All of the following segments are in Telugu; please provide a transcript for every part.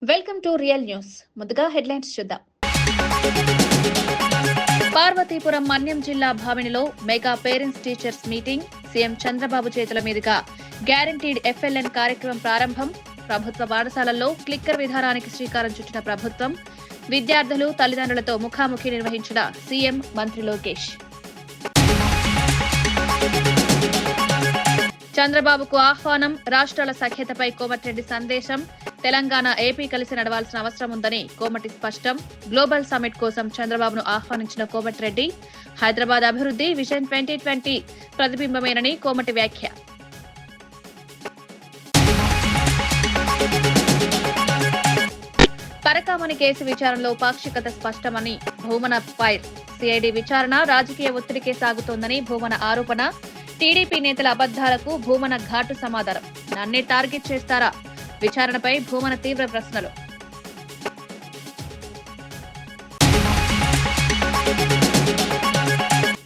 Welcome to real news. ముందుగా హెడ్లైన్స్ చూద్దాం. పార్వతీపురం మన్యం జిల్లా భామినిలో mega parents teachers meeting. CM Chandrababu చేతుల మీదుగా గ్యారంటీడ్ ఎఫ్ఎల్ఎన్ కార్యక్రమం ప్రారంభం. ప్రభుత్వ పాఠశాలల్లో క్లిక్కర్ విధానానికి శ్రీకారం చుట్టిన ప్రభుత్వం. విద్యార్థులు తల్లిదండ్రులతో ముఖాముఖి నిర్వహించిన సీఎం మంత్రి లోకేష్. చంద్రబాబుకు ఆహ్వానం. రాష్ట్రాల సఖ్యతపై కోమటిరెడ్డి సందేశం. తెలంగాణ ఏపీ కలిసి నడవాల్సిన అవసరం ఉందని కోమటి స్పష్టం. గ్లోబల్ సమ్మిట్ కోసం చంద్రబాబును ఆహ్వానించిన కోమటిరెడ్డి. హైదరాబాద్ అభివృద్ధి విజన్ 2020 ప్రతిబింబమేనని కోమటి వ్యాఖ్య. పరకామణి కేసు విచారణలో పాక్షికత స్పష్టమని భూమన ఫైర్. సిఐడి విచారణ రాజకీయ ఒత్తిడికే సాగుతోందని భూమన ఆరోపణ. టీడీపీ నేతల అబద్దాలకు భూమన ఘాటు సమాధానం. నన్నే టార్గెట్ చేస్తారా? విచారణపై భూమన తీవ్ర ప్రశ్నలు.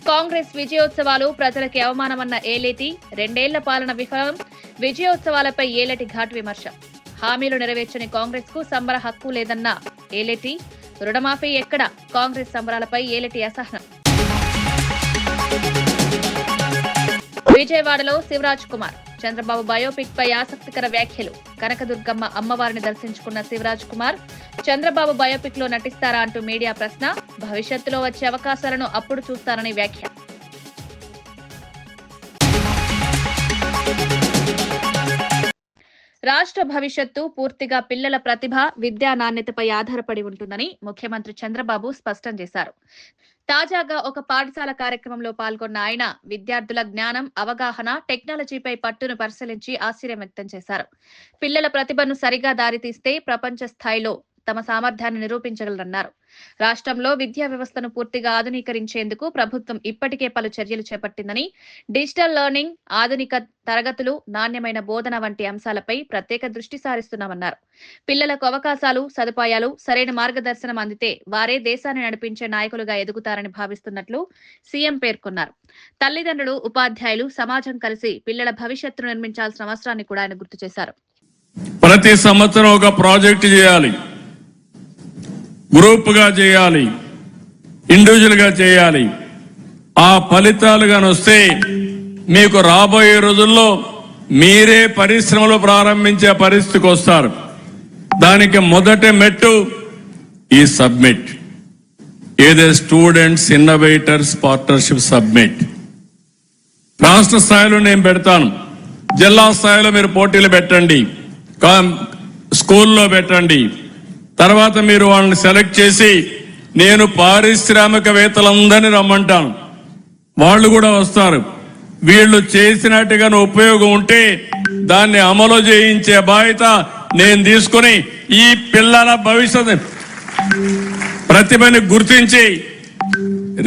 కాంగ్రెస్ విజయోత్సవాలు ప్రజలకి అవమానమన్న ఏలేటి. 2 ఏళ్ల పాలన విఫలం. విజయోత్సవాలపై ఏలేటి ఘాటు విమర్శ. హామీలు నెరవేర్చని కాంగ్రెస్ కు సంబర హక్కు లేదన్న ఏలేటి. రుణమాఫీ ఎక్కడ? కాంగ్రెస్ సంబరాలపై ఏలేటి అసహనం. విజయవాడలో శివరాజ్ కుమార్. చంద్రబాబు బయోపిక్ పై ఆసక్తికర వ్యాఖ్యలు. కనకదుర్గమ్మ అమ్మవారిని దర్శించుకున్న శివరాజ్ కుమార్ చంద్రబాబు బయోపిక్ లో నటిస్తారా అంటూ మీడియా ప్రశ్న. భవిష్యత్తులో వచ్చే అవకాశాలను అప్పుడు చూస్తారని వ్యాఖ్య. రాష్ట్ర భవిష్యత్తు పూర్తిగా పిల్లల ప్రతిభ, విద్యా నాణ్యతపై ఆధారపడి ఉంటుందని ముఖ్యమంత్రి చంద్రబాబు స్పష్టం చేశారు. తాజాగా ఒక పాఠశాల కార్యక్రమంలో పాల్గొన్న ఆయన విద్యార్థుల జ్ఞానం, అవగాహన, టెక్నాలజీపై పట్టును పరిశీలించి ఆశ్చర్యం వ్యక్తం చేశారు. పిల్లల ప్రతిభను సరిగా దారితీస్తే ప్రపంచ స్థాయిలో తమ సామర్థ్యాన్ని నిరూపించగలరన్నారు. రాష్ట్రంలో విద్యా వ్యవస్థను పూర్తిగా ఆధునీకరించేందుకు ప్రభుత్వం ఇప్పటికే పలు చర్యలు చేపట్టిందని, డిజిటల్ లెర్నింగ్, ఆధునిక తరగతులు, నాణ్యమైన బోధన వంటి అంశాలపై ప్రత్యేక దృష్టి సారిస్తున్నామన్నారు. పిల్లలకు అవకాశాలు, సదుపాయాలు, సరైన మార్గదర్శనం అందితే వారే దేశాన్ని నడిపించే నాయకులుగా ఎదుగుతారని భావిస్తున్నట్లు సీఎం పేర్కొన్నారు. తల్లిదండ్రులు, ఉపాధ్యాయులు, సమాజం కలిసి పిల్లల భవిష్యత్తును నిర్మించాల్సిన అవసరాన్ని కూడా ఆయన గుర్తు చేశారు. ప్రతి సంవత్సరం ఒక ప్రాజెక్టు చేయాలి, గ్రూప్ గా చేయాలి, ఇండివిజువల్ గా చేయాలి. ఆ ఫలితాలుగా వస్తే మీకు రాబోయే రోజుల్లో మీరే పరిశ్రమలు ప్రారంభించే పరిస్థితికి వస్తారు. దానికి మొదటి మెట్టు ఈ సబ్మిట్, ఏదే స్టూడెంట్స్ ఇన్నోవేటర్స్ పార్ట్నర్షిప్ సబ్మిట్. రాష్ట్ర స్థాయిలో నేను పెడతాను, జిల్లా స్థాయిలో మీరు పోటీలు పెట్టండి, స్కూల్లో పెట్టండి. తర్వాత మీరు వాళ్ళని సెలెక్ట్ చేసి నేను పారిశ్రామికవేత్తలందరినీ రమ్మంటాను, వాళ్ళు కూడా వస్తారు. వీళ్ళు చేసినట్టుగా ఉపయోగం ఉంటే దాన్ని అమలు చేయించే బాధ్యత నేను తీసుకుని ఈ పిల్లల భవిష్యత్ ప్రతిభని గుర్తించి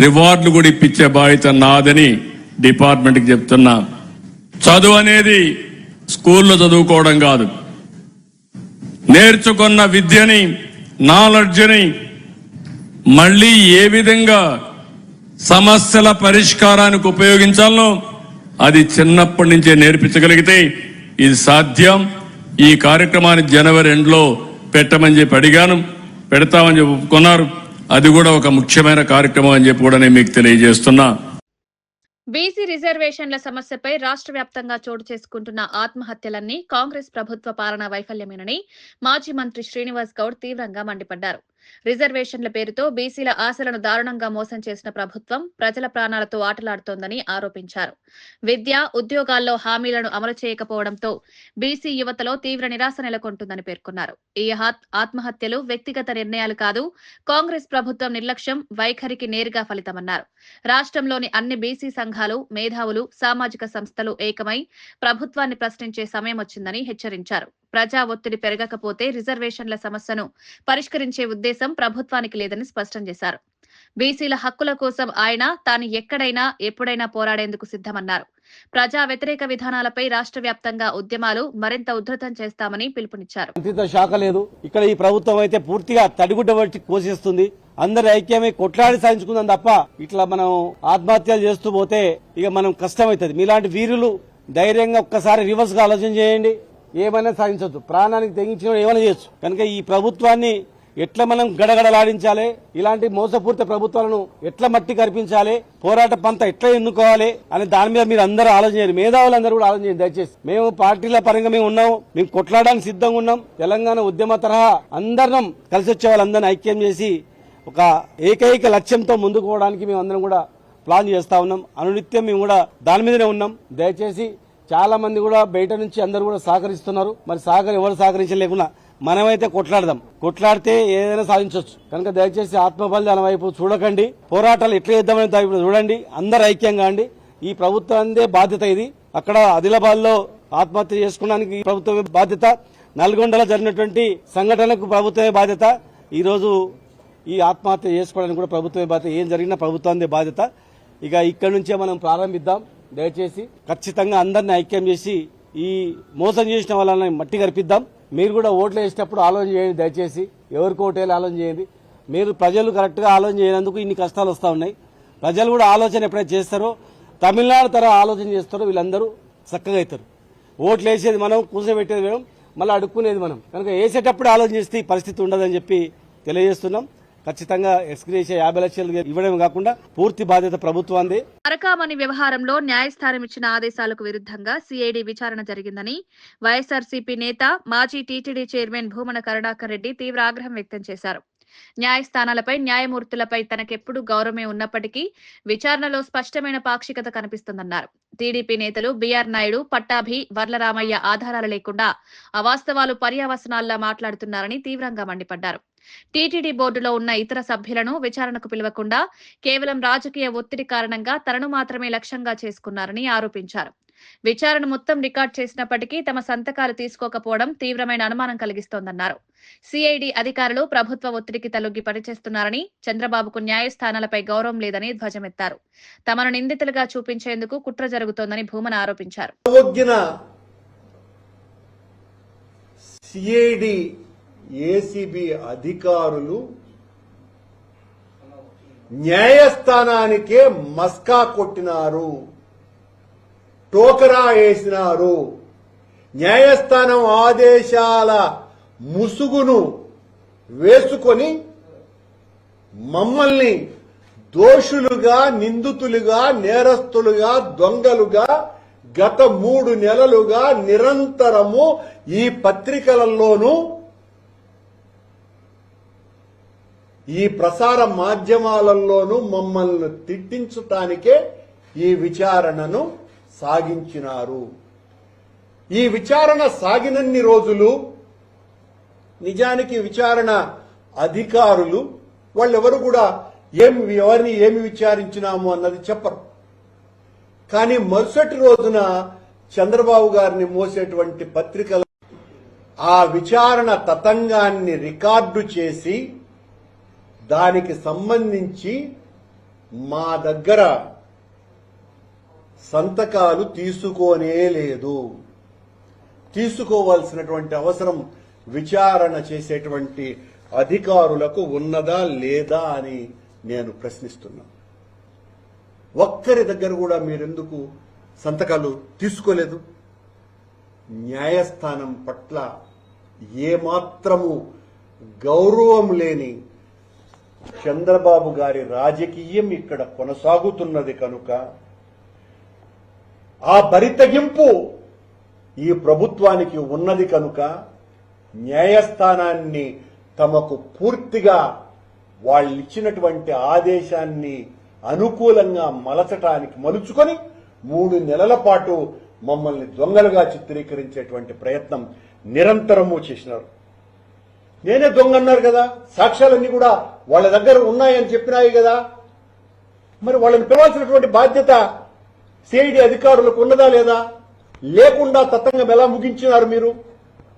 రివార్డులు కూడా ఇప్పించే బాధ్యత నాదని డిపార్ట్మెంట్కి చెప్తున్నా. చదువు అనేది స్కూల్లో చదువుకోవడం కాదు, నేర్చుకున్న విద్యని, నాలెడ్జ్ని మళ్లీ ఏ విధంగా సమస్యల పరిష్కారానికి ఉపయోగించాలో అది చిన్నప్పటి నుంచే నేర్పించగలిగితే ఇది సాధ్యం. ఈ కార్యక్రమాన్ని జనవరి 2లో పెట్టమని చెప్పి అడిగాను, పెడతామని చెప్పి ఒప్పుకున్నారు. అది కూడా ఒక ముఖ్యమైన కార్యక్రమం అని చెప్పి కూడా నేను మీకు తెలియజేస్తున్నా. బీసీ రిజర్వేషన్ల సమస్యపై రాష్ట్ర వ్యాప్తంగా చోటు చేసుకుంటున్న ఆత్మహత్యలన్నీ కాంగ్రెస్ ప్రభుత్వ పాలనా వైఫల్యమేనని మాజీ మంత్రి శ్రీనివాస్ గౌడ్ తీవ్రంగా మండిపడ్డారు. రిజర్వేషన్ల పేరుతో బీసీల ఆశలను దారుణంగా మోసం చేసిన ప్రభుత్వం ప్రజల ప్రాణాలతో ఆటలాడుతోందని ఆరోపించారు. విద్య, ఉద్యోగాల్లో హామీలను అమలు చేయకపోవడంతో బీసీ యువతలో తీవ్ర నిరాశ నెలకొంటుందని పేర్కొన్నారు. ఈ ఆత్మహత్యలు వ్యక్తిగత నిర్ణయాలు కాదు, కాంగ్రెస్ ప్రభుత్వం నిర్లక్ష్యం, వైఖరికి నేరుగా ఫలితమన్నారు. రాష్ట్రంలోని అన్ని బీసీ సంఘాలు, మేధావులు, సామాజిక సంస్థలు ఏకమై ప్రభుత్వాన్ని ప్రశ్నించే సమయం వచ్చిందని హెచ్చరించారు. ప్రజా ఒత్తిడి పెరగకపోతే రిజర్వేషన్ల సమస్యను పరిష్కరించే ఉద్దేశం ప్రభుత్వానికి లేదని స్పష్టం చేశారు. బీసీల హక్కుల కోసం ఆయన తాను ఎక్కడైనా ఎప్పుడైనా పోరాడేందుకు సిద్ధమన్నారు. ప్రజా వ్యతిరేక విధానాలపై రాష్ట్ర వ్యాప్తంగా ఉద్యమాలు మరింత ఉధృతం చేస్తామని పిలుపునిచ్చారు. శాఖ లేదు ఇక్కడ. ఈ ప్రభుత్వం అయితే పూర్తిగా తడిగుడ్డ వచ్చి కోసేస్తుంది. అందరి ఐక్యమే కొట్లాడి సాధించుకుందాం తప్ప ఇట్లా మనం ఆత్మహత్యలు చేస్తూ పోతే ఇక మనం కష్టమవుతుంది. మీలాంటి వీరులు ధైర్యంగా ఒక్కసారి రివర్స్ గా ఆలోచన చేయండి. ఏమైనా సాధించవచ్చు, ప్రాణానికి తెగించిన ఏమైనా చేయొచ్చు. కనుక ఈ ప్రభుత్వాన్ని ఎట్లా మనం గడగడలాడించాలి, ఇలాంటి మోసపూరిత ప్రభుత్వాలను ఎట్లా మట్టి కనిపించాలి, పోరాట పంత ఎట్లా ఎన్నుకోవాలి అనే దాని మీద మీరు అందరూ ఆలోచించారు. మేధావులందరూ కూడా ఆలోచించారు. దయచేసి మేము పార్టీల పరంగా మేము ఉన్నాము, మేము కొట్లాడడానికి సిద్ధంగా ఉన్నాం. తెలంగాణ ఉద్యమ తరహా అందరం కలిసి వచ్చే వాళ్ళందరినీ ఐక్యం చేసి ఒక ఏకైక లక్ష్యంతో ముందుకు పోవడానికి మేము అందరం కూడా ప్లాన్ చేస్తా ఉన్నాం. అనునిత్యం మేము కూడా దాని మీదనే ఉన్నాం. దయచేసి చాలా మంది కూడా బయట నుంచి అందరూ కూడా సహకరిస్తున్నారు. మరి ఎవరు సహకరించలేకున్నా మనమైతే కొట్లాడితే ఏదైనా సాధించవచ్చు. కనుక దయచేసి ఆత్మబలిదానం వైపు చూడకండి, పోరాటాలు ఎట్లా చేద్దామనే వైపు చూడండి. అందరు ఐక్యంగా అండి. ఈ ప్రభుత్వాందే బాధ్యత ఇది. అక్కడ ఆదిలాబాద్ లో ఆత్మహత్య చేసుకోవడానికి ప్రభుత్వమే బాధ్యత, నల్గొండలో జరిగినటువంటి సంఘటనకు ప్రభుత్వమే బాధ్యత, ఈ రోజు ఈ ఆత్మహత్య చేసుకోవడానికి కూడా ప్రభుత్వమే బాధ్యత. ఏం జరిగినా ప్రభుత్వాందే బాధ్యత. ఇక ఇక్కడి నుంచే మనం ప్రారంభిద్దాం. దయచేసి ఖచ్చితంగా అందరిని ఐక్యం చేసి ఈ మోసం చేసిన వాళ్ళని మట్టి కరిపిద్దాం. మీరు కూడా ఓట్లు వేసేటప్పుడు ఆలోచన చేయండి. దయచేసి ఎవరికి ఓటేయాలి ఆలోచన చేయండి. మీరు ప్రజలు కరెక్ట్ గా ఆలోచన చేయనందుకు ఇన్ని కష్టాలు వస్తూ ఉన్నాయి. ప్రజలు కూడా ఆలోచన ఎప్పుడైతే చేస్తారో, తమిళనాడు తర ఆలోచన చేస్తారో వీళ్ళందరూ చక్కగా అవుతారు. ఓట్లు వేసేది మనం, కూర్చోబెట్టేది మనం, మళ్ళీ అడుక్కునేది మనం. కనుక వేసేటప్పుడు ఆలోచన చేస్తే ఈ పరిస్థితి ఉండదని చెప్పి తెలియజేస్తున్నాం. ఖచ్చితంగా ఎక్స్గ్రేషియా 50 లక్షలు ఇవ్వడమే కాకుండా పూర్తి బాధ్యత ప్రభుత్వాన్ని. అరకామణి వ్యవహారంలో న్యాయస్థానం ఇచ్చిన ఆదేశాలకు విరుద్ధంగా సిఐడి విచారణ జరిగిందని వైఎస్ఆర్సీపీ నేత, మాజీ టీటీడీ చైర్మన్ భూమన కరుణాకర్ రెడ్డి తీవ్ర ఆగ్రహం వ్యక్తం చేశారు. న్యాయస్థానాలపై, న్యాయమూర్తులపై తనకెప్పుడు గౌరవమే ఉన్నప్పటికీ విచారణలో స్పష్టమైన పాక్షికత కనిపిస్తుందన్నారు. టీడీపీ నేతలు బీఆర్ నాయుడు, పట్టాభి, వర్లరామయ్య ఆధారాలు లేకుండా అవాస్తవాలు పర్యావసనాల్లా మాట్లాడుతున్నారని తీవ్రంగా మండిపడ్డారు. టీటీడీ బోర్డులో ఉన్న ఇతర సభ్యులను విచారణకు పిలవకుండా కేవలం రాజకీయ ఒత్తిడి కారణంగా తనను మాత్రమే లక్ష్యంగా చేసుకున్నారని ఆరోపించారు. విచారణ మొత్తం రికార్డు చేసినప్పటికీ తమ సంతకాలు తీసుకోకపోవడం తీవ్రమైన అనుమానం కలిగిస్తోందన్నారు. సిఐడి అధికారులు ప్రభుత్వ ఒత్తిడికి తలొగ్గి పనిచేస్తున్నారని, చంద్రబాబుకు న్యాయస్థానాలపై గౌరవం లేదని ధ్వజమెత్తారు. తమను నిందితులుగా చూపించేందుకు కుట్ర జరుగుతోందని భూమన ఆరోపించారు. ఏసీబీ అధికారులు న్యాయస్థానానికే మస్కా కొట్టినారు, టోకరా వేసినారు. న్యాయస్థానం ఆదేశాల ముసుగును వేసుకొని మమ్మల్ని దోషులుగా, నిందితులుగా, నేరస్తులుగా, దొంగలుగా గత 3 నెలలుగా నిరంతరము ఈ పత్రికలలోనూ, ఈ ప్రసార మాధ్యమాలలోనూ మమ్మల్ని తిట్టించటానికే ఈ విచారణను సాగించినారు. ఈ విచారణ సాగినన్ని రోజులు నిజానికి విచారణ అధికారులు వాళ్ళెవరు కూడా ఎవరిని ఏమి విచారించినాము అన్నది చెప్పరు. కానీ మరుసటి రోజున చంద్రబాబు గారిని మోసేటువంటి పత్రికలు ఆ విచారణ తతంగాన్ని రికార్డు చేసి దానికి సంబంధించి మా దగ్గర సంతకాలు తీసుకోనే లేదు. తీసుకోవాల్సినటువంటి అవసరం విచారణ చేసేటువంటి అధికారులకు ఉన్నదా లేదా అని నేను ప్రశ్నిస్తున్నాను. ఒక్కరి దగ్గర కూడా మీరెందుకు సంతకాలు తీసుకోలేదు? న్యాయస్థానం పట్ల ఏమాత్రము గౌరవం లేని చంద్రబాబు గారి రాజకీయం ఇక్కడ కొనసాగుతున్నది కనుక ఆ బరితెగింపు ఈ ప్రభుత్వానికి ఉన్నది కనుక న్యాయస్థానాన్ని తమకు పూర్తిగా వాళ్ళిచ్చినటువంటి ఆదేశాన్ని అనుకూలంగా మలుచుకొని 3 నెలల పాటు మమ్మల్ని దొంగలుగా చిత్రీకరించేటువంటి ప్రయత్నం నిరంతరము చేసినారు. నేనే దొంగ అన్నారు కదా, సాక్ష్యాలన్నీ కూడా వాళ్ళ దగ్గర ఉన్నాయని చెప్పినాయి కదా, మరి వాళ్ళని పిలవాల్సినటువంటి బాధ్యత సిఐడి అధికారులకు ఉన్నదా లేదా? లేకుండా తతంగం ఎలా ముగించినారు మీరు?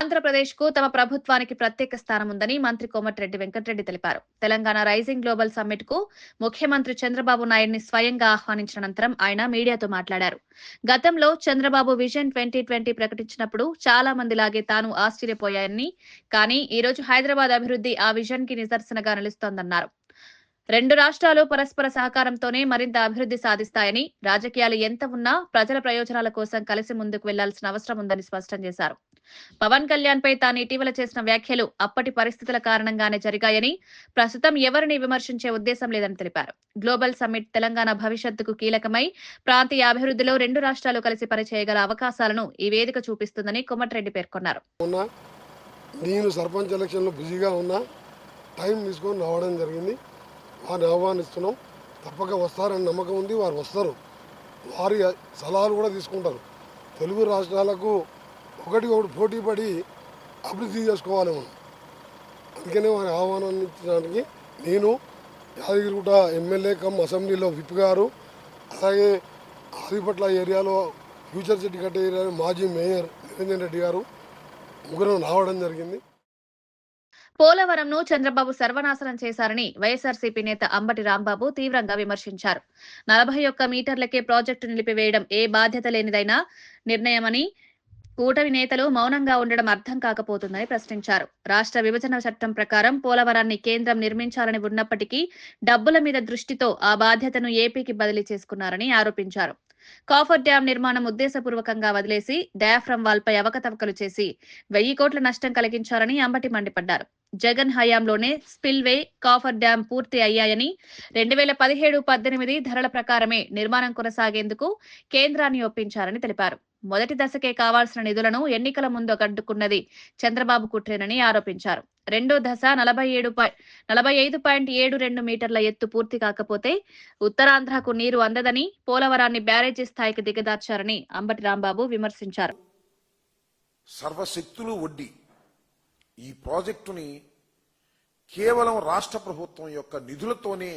ఆంధ్రప్రదేశ్ కు తమ ప్రభుత్వానికి ప్రత్యేక స్థానం ఉందని మంత్రి కోమటిరెడ్డి వెంకటరెడ్డి తెలిపారు. తెలంగాణ రైజింగ్ గ్లోబల్ సమ్మిట్ కు ముఖ్యమంత్రి చంద్రబాబు నాయుడిని స్వయంగా ఆహ్వానించిన అనంతరం ఆయన మీడియాతో మాట్లాడారు. గతంలో చంద్రబాబు విజన్ 2020 ప్రకటించినప్పుడు చాలా మందిలాగే తాను ఆశ్చర్యపోయాయని, కానీ ఈ రోజు హైదరాబాద్ అభివృద్ధి ఆ విజన్ కి నిదర్శనగా నిలుస్తోందన్నారు. 2 రాష్ట్రాలు పరస్పర సహకారంతోనే మరింత అభివృద్ధి సాధిస్తాయని, రాజకీయాలు ఎంత ఉన్నా ప్రజల ప్రయోజనాల కోసం కలిసి ముందుకు వెళ్లాల్సిన అవసరం ఉందని స్పష్టం చేశారు. పవన్ కళ్యాణ్ పై తాను ఇటీవల చేసిన వ్యాఖ్యలు అప్పటి పరిస్థితుల కారణంగానే జరిగాయని, ప్రస్తుతం ఎవరిని విమర్శించే ఉద్దేశం లేదని తెలిపారు. గ్లోబల్ సమ్మిట్ తెలంగాణ భవిష్యత్తుకు కీలకమై ప్రాంతీయ అభివృద్ధిలో రెండు రాష్ట్రాలు కలిసి పనిచేయగల అవకాశాలను ఈ వేదిక చూపిస్తుందని కోమటిరెడ్డి పేర్కొన్నారు. నేను సర్పంచ్ ఎలక్షన్లో బిజీగా ఉన్నా, టైం తీసుకొని రావడం జరిగింది. వారిని ఆహ్వానిస్తున్నాం. తప్పక వస్తారని నమ్మకం ఉంది. వారు వస్తారు. వారి సలహాలు కూడా తీసుకుంటారు. తెలుగు రాష్ట్రాలకు ఒకటి పోటీ పడి అభివృద్ధి చేసుకోవాలి మనం. అందుకనే వారి ఆహ్వానించడానికి నేను యాదగిరిగుట్ట ఎమ్మెల్యే కమ్ అసెంబ్లీలో విప్ గారు, అలాగే ఆదిపట్ల ఏరియాలో ఫ్యూచర్ సిటీ కట్టే ఏరియాలో మాజీ మేయర్ నిరంజన్ రెడ్డి గారు ముగ్గురు రావడం జరిగింది. పోలవరంను చంద్రబాబు సర్వనాశనం చేశారని వైఎస్ఆర్సీపీ నేత అంబటి రాంబాబు తీవ్రంగా విమర్శించారు. 41 మీటర్లకే ప్రాజెక్టు నిలిపివేయడం ఏ బాధ్యత లేనిదైనా నిర్ణయమని, కూటమి నేతలు మౌనంగా ఉండడం అర్థం కాకపోతుందని ప్రశ్నించారు. రాష్ట్ర విభజన చట్టం ప్రకారం పోలవరాన్ని కేంద్రం నిర్మించాలని ఉన్నప్పటికీ డబ్బుల మీద దృష్టితో ఆ బాధ్యతను ఏపీకి బదిలీ చేసుకున్నారని ఆరోపించారు. కాఫర్ డ్యాం నిర్మాణం ఉద్దేశపూర్వకంగా వదిలేసి డయాఫ్రమ్ వాల్ పై అవకతవకలు చేసి 1000 కోట్ల నష్టం కలిగించారని అంబటి మండిపడ్డారు. జగన్ హయాంలోనే స్పిల్వే, కాఫర్ డ్యాం పూర్తి అయ్యాయని, 2017-18 ధరల ప్రకారమే నిర్మాణం కొనసాగేందుకు కేంద్రాన్ని ఒప్పించారని తెలిపారు. మొదటి దశకే కావాల్సిన నిధులను ఎన్నికల ముందు అడ్డుకున్నది చంద్రబాబు కుట్రేనని ఆరోపించారు. రెండో దశ 45.72 మీటర్ల ఎత్తు పూర్తి కాకపోతే ఉత్తరాంధ్రకు నీరు అందదని, పోలవరాన్ని బ్యారేజీ స్థాయికి దిగదార్చారని అంబటి రాంబాబు విమర్శించారు. సర్వశక్తులు ఒడ్డి ఈ ప్రాజెక్టుని కేవలం రాష్ట్ర ప్రభుత్వం యొక్క నిధులతోనే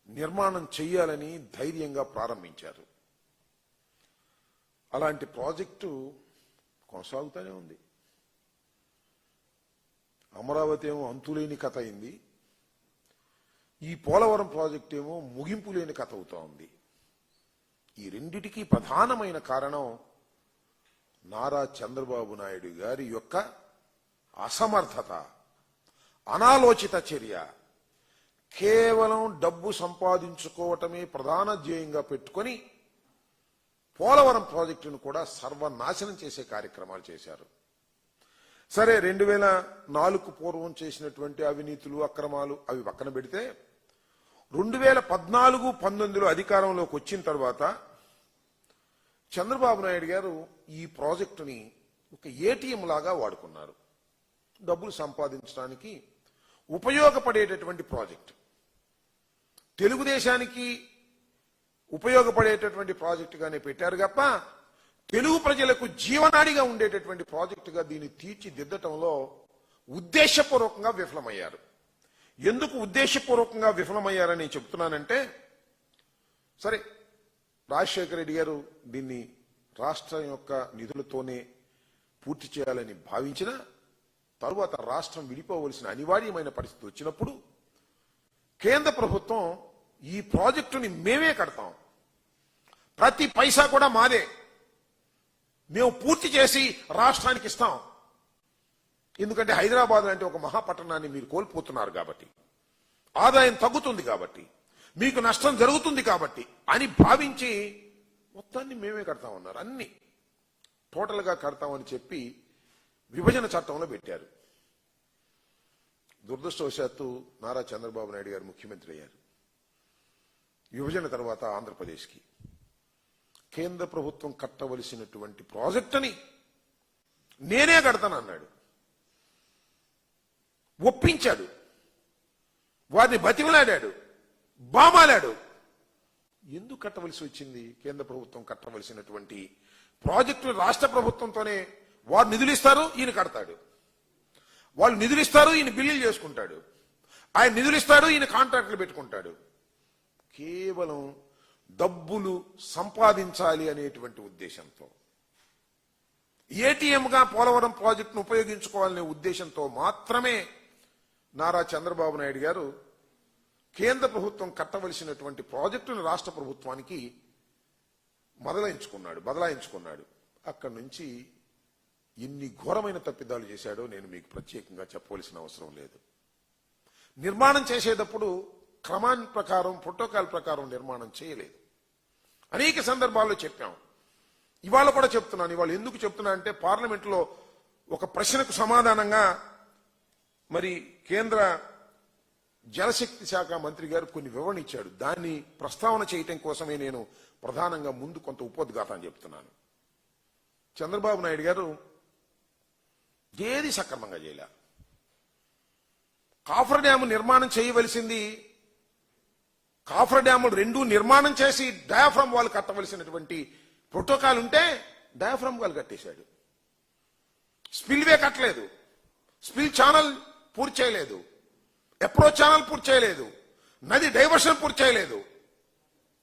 నిర్మాణం చేయాలని ధైర్యంగా ప్రారంభించారు. అలాంటి ప్రాజెక్టు కొనసాగుతూనే ఉంది. అమరావతి ఏమో అంతులేని కథ అయింది. ఈ పోలవరం ప్రాజెక్టు ఏమో ముగింపు లేని కథ అవుతా ఉంది. ఈ రెండిటికి ప్రధానమైన కారణం నారా చంద్రబాబు నాయుడు గారి యొక్క అసమర్థత, అనాలోచిత చర్య. కేవలం డబ్బు సంపాదించుకోవటమే ప్రధాన ధ్యేయంగా పెట్టుకొని పోలవరం ప్రాజెక్టును కూడా సర్వనాశనం చేసే కార్యక్రమాలు చేశారు. సరే, 2004 పూర్వం చేసినటువంటి అవినీతులు, అక్రమాలు అవి పక్కన పెడితే 2014-19లో అధికారంలోకి వచ్చిన తర్వాత చంద్రబాబు నాయుడు గారు ఈ ప్రాజెక్టుని ఒక ఏటీఎం లాగా వాడుకున్నారు. డబ్బులు సంపాదించడానికి ఉపయోగపడేటటువంటి ప్రాజెక్టు, తెలుగుదేశానికి ఉపయోగపడేటటువంటి ప్రాజెక్టుగానే పెట్టారు తప్ప తెలుగు ప్రజలకు జీవనాడిగా ఉండేటటువంటి ప్రాజెక్టుగా దీన్ని తీర్చిదిద్దటంలో ఉద్దేశపూర్వకంగా విఫలమయ్యారు. ఎందుకు ఉద్దేశపూర్వకంగా విఫలమయ్యారని చెప్తున్నానంటే, సరే రాజశేఖర రెడ్డి గారు దీన్ని రాష్ట్రం యొక్క నిధులతోనే పూర్తి చేయాలని భావించిన తరువాత రాష్ట్రం విడిపోవలసిన అనివార్యమైన పరిస్థితి వచ్చినప్పుడు కేంద్ర ప్రభుత్వం ఈ ప్రాజెక్టుని మేమే కడతాం, ప్రతి పైసా కూడా మాదే, మేము పూర్తి చేసి రాష్ట్రానికి ఇస్తాం, ఎందుకంటే హైదరాబాద్ లాంటి ఒక మహాపట్టణాన్ని మీరు కోల్పోతున్నారు కాబట్టి, ఆదాయం తగ్గుతుంది కాబట్టి, మీకు నష్టం జరుగుతుంది కాబట్టి అని భావించి మొత్తాన్ని మేమే కడతామన్నారు. అన్ని టోటల్గా కడతామని చెప్పి విభజన చట్టంలో పెట్టారు. దురదృష్టవశాత్తు నారా చంద్రబాబు నాయుడు గారు ముఖ్యమంత్రి అయ్యారు. విభజన తర్వాత ఆంధ్రప్రదేశ్కి కేంద్ర ప్రభుత్వం కట్టవలసినటువంటి ప్రాజెక్టుని నేనే కడతానన్నాడు. ఒప్పించాడు, వారిని బతిమలాడాడు, బామాలాడు. ఎందుకు కట్టవలసి వచ్చింది? కేంద్ర ప్రభుత్వం కట్టవలసినటువంటి ప్రాజెక్టులు రాష్ట్ర ప్రభుత్వంతోనే వారు నిధులు ఇస్తారు, ఈయన కడతాడు. వాళ్ళు నిధులు ఇస్తారు, ఈయన బిల్లులు చేసుకుంటాడు. ఆయన నిధులు ఇస్తాడు, ఈయన కాంట్రాక్టులు పెట్టుకుంటాడు. కేవలం డబ్బులు సంపాదించాలి అనేటువంటి ఉద్దేశంతో, ఏటీఎంగా పోలవరం ప్రాజెక్టును ఉపయోగించుకోవాలనే ఉద్దేశంతో మాత్రమే నారా చంద్రబాబు నాయుడు గారు కేంద్ర ప్రభుత్వం కట్టవలసినటువంటి ప్రాజెక్టును రాష్ట్ర ప్రభుత్వానికి బదలాయించుకున్నాడు. అక్కడి నుంచి ఎన్ని ఘోరమైన తప్పిదాలు చేశాడో నేను మీకు ప్రత్యేకంగా చెప్పవలసిన అవసరం లేదు. నిర్మాణం చేసేటప్పుడు క్రమాన్ ప్రకారం, ప్రోటోకాల్ ప్రకారం నిర్మాణం చేయలేదు. అనేక సందర్భాల్లో చెప్పాం, ఇవాళ కూడా చెప్తున్నాను. ఇవాళ ఎందుకు చెప్తున్నా అంటే, పార్లమెంట్లో ఒక ప్రశ్నకు సమాధానంగా మరి కేంద్ర జలశక్తి శాఖ మంత్రి గారు కొన్ని వివరణ ఇచ్చాడు. దాన్ని ప్రస్తావన చేయటం కోసమే నేను ప్రధానంగా ముందు కొంత ఉపోద్ఘాతం చెప్తున్నాను. చంద్రబాబు నాయుడు గారు ఏది సక్రమంగా చేయలే. కాఫర్ డ్యాము నిర్మాణం చేయవలసింది, కాఫర్ డ్యాములు రెండు నిర్మాణం చేసి డయాఫ్రమ్ వాల్ కట్టవలసినటువంటి ప్రోటోకాల్ ఉంటే డయాఫ్రమ్ వాల్ కట్టేశాడు. స్పిల్వే కట్టలేదు, స్పిల్ ఛానల్ పూర్తి చేయలేదు, అప్రోచ్ ఛానల్ పూర్తి చేయలేదు, నది డైవర్షన్ పూర్తి చేయలేదు.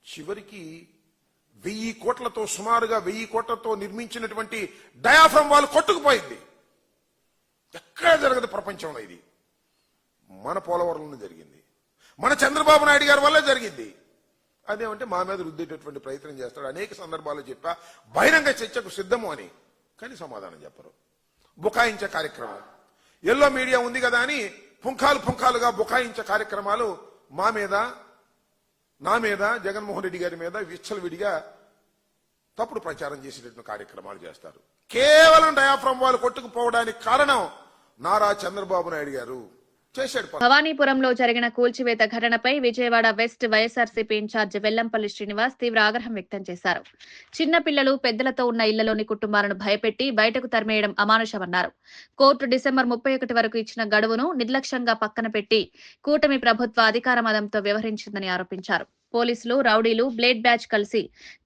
చివరికి 1000 కోట్లతో సుమారుగా 1000 కోట్లతో నిర్మించినటువంటి డయాఫ్రమ్ వాల్ కొట్టుకుపోయింది. ఎక్కడ జరగదు ప్రపంచంలో. ఇది మన పోలవరంలో జరిగింది, మన చంద్రబాబు నాయుడు గారి వల్ల జరిగింది. అదేమంటే మా మీద రుద్దేటటువంటి ప్రయత్నం చేస్తాడు. అనేక సందర్భాల్లో చెప్పా బహిరంగ చర్చకు సిద్ధము అని, కానీ సమాధానం చెప్పరు. బుకాయించే కార్యక్రమం, ఎల్లో మీడియా ఉంది కదా అని పుంఖాలుగా బుకాయించే కార్యక్రమాలు మా మీద, నా మీద, జగన్మోహన్ రెడ్డి గారి మీద విచ్చలవిడిగా తప్పుడు ప్రచారం చేసేటటువంటి కార్యక్రమాలు చేస్తారు. కేవలం డయాఫ్రమ్ వాల్ కొట్టుకుపోవడానికి కారణం నారా చంద్రబాబు నాయుడు గారు చేశాడు. భవానీపురంలో జరిగిన కూల్చివేత ఘటనపై విజయవాడ వెస్ట్ వైఎస్ఆర్సీపీ ఇన్ఛార్జ్ వెల్లంపల్లి శ్రీనివాస్ తీవ్ర ఆగ్రహం వ్యక్తం చేశారు. చిన్న పిల్లలు, పెద్దలతో ఉన్న ఇళ్లలోని కుటుంబాలను భయపెట్టి బయటకు తరిమేయడం అమానుషమన్నారు. కోర్టు డిసెంబర్ 31 వరకు ఇచ్చిన గడువును నిర్లక్ష్యంగా పక్కన పెట్టి కూటమి ప్రభుత్వ అధికార మదంతో వ్యవహరించిందని ఆరోపించారు. పోలీసులు, రౌడీలు, బ్లేడ్ బ్యాచ్ కలిసి